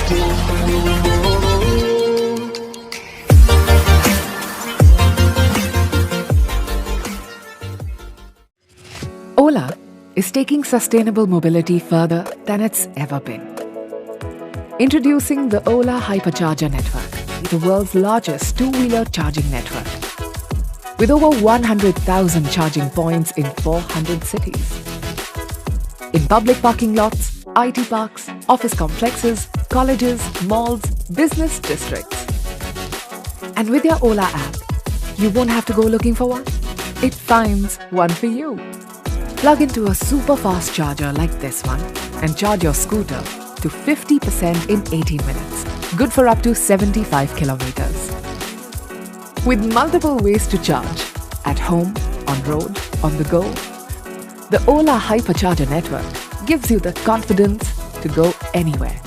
Ola is taking sustainable mobility further than it's ever been. Introducing the Ola Hypercharger Network, the world's largest two-wheeler charging network. With over 100,000 charging points in 400 cities. In public parking lots, IT parks, office complexes, colleges, malls, business districts. And with your Ola app, you won't have to go looking for one. It finds one for you. Plug into a super fast charger like this one and charge your scooter to 50% in 18 minutes. Good for up to 75 kilometers. With multiple ways to charge, at home, on road, on the go, the Ola Hypercharger Network gives you the confidence to go anywhere.